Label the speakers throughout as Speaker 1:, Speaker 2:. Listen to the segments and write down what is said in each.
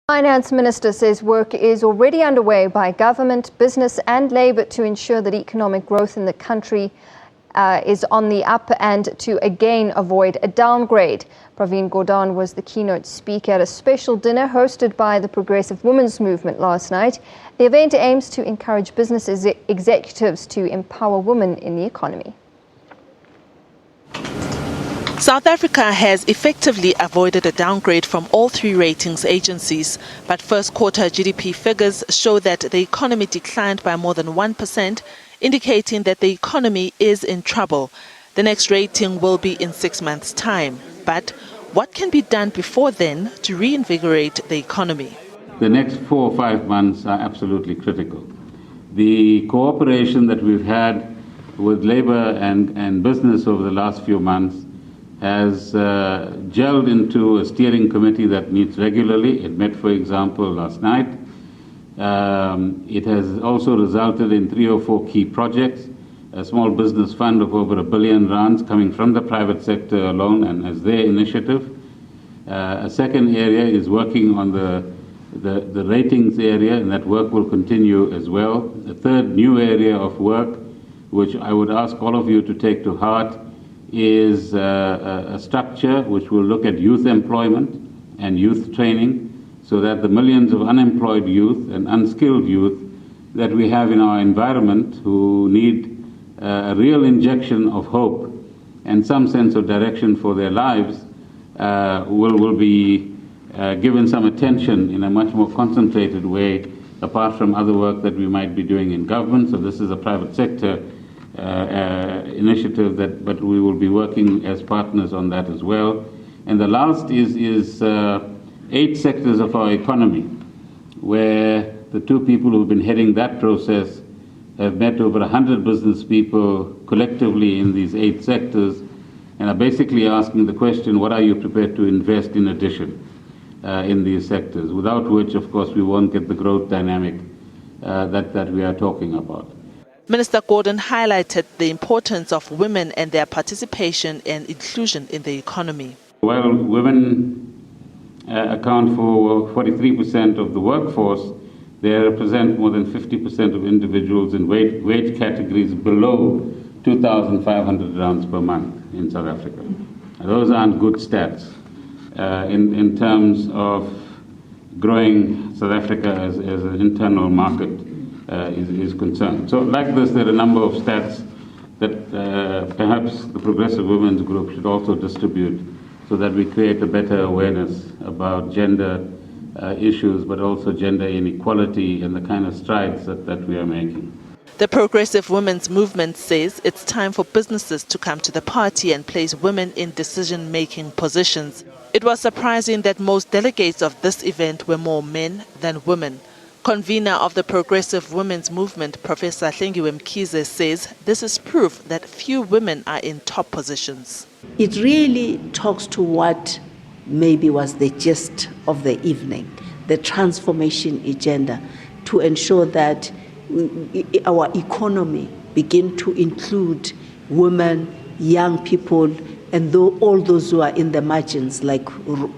Speaker 1: Finance Minister says work is already underway by government, business and labour to ensure that economic growth in the country is on the up and to again avoid a downgrade. Pravin Gordhan was the keynote speaker at a special dinner hosted by the Progressive Women's Movement last night. The event aims to encourage business executives to empower women in the economy.
Speaker 2: South Africa has effectively avoided a downgrade from all three ratings agencies, but first quarter GDP figures show that the economy declined by more than 1%, indicating that the economy is in trouble. The next rating will be in 6 months' time. But what can be done before then to reinvigorate the economy?
Speaker 3: The next 4 or 5 months are absolutely critical. The cooperation that we've had with labour and business over the last few months has gelled into a steering committee that meets regularly. It met, for example, last night. It has also resulted in 3 or 4 key projects, a small business fund of over R1 billion coming from the private sector alone and as their initiative. A second area is working on the ratings area, and that work will continue as well. A third new area of work, which I would ask all of you to take to heart, is a structure which will look at youth employment and youth training, so that the millions of unemployed youth and unskilled youth that we have in our environment who need a real injection of hope and some sense of direction for their lives will be given some attention in a much more concentrated way, apart from other work that we might be doing in government. So this is a private sector initiative, but we will be working as partners on that as well. And the last is 8 sectors of our economy, where the 2 people who've been heading that process have met over 100 business people collectively in these 8 sectors, and are basically asking the question, what are you prepared to invest in addition in these sectors, without which, of course, we won't get the growth dynamic that we are talking about.
Speaker 2: Minister Gordhan highlighted the importance of women and their participation and inclusion in the economy.
Speaker 3: While women account for 43% of the workforce, they represent more than 50% of individuals in wage categories below 2,500 rands per month in South Africa. And those aren't good stats in terms of growing South Africa as an internal market is concerned. So like this, there are a number of stats that perhaps the Progressive Women's Group should also distribute, so that we create a better awareness about gender issues, but also gender inequality and the kind of strides that we are making.
Speaker 2: The Progressive Women's Movement says it's time for businesses to come to the party and place women in decision-making positions. It was surprising that most delegates of this event were more men than women. Convener of the Progressive Women's Movement, Professor Mkize, says this is proof that few women are in top positions.
Speaker 4: It really talks to what maybe was the gist of the evening, the transformation agenda, to ensure that our economy begin to include women, young people, and all those who are in the margins, like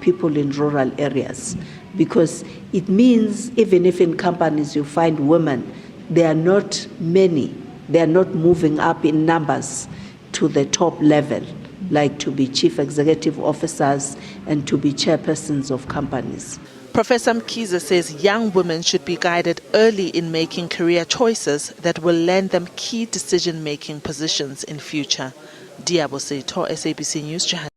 Speaker 4: people in rural areas. Because it means even if in companies you find women, they are not many, they are not moving up in numbers to the top level, like to be chief executive officers and to be chairpersons of companies.
Speaker 2: Professor Mkize says young women should be guided early in making career choices that will lend them key decision-making positions in future. Diabo Seito, SABC News, Johannesburg.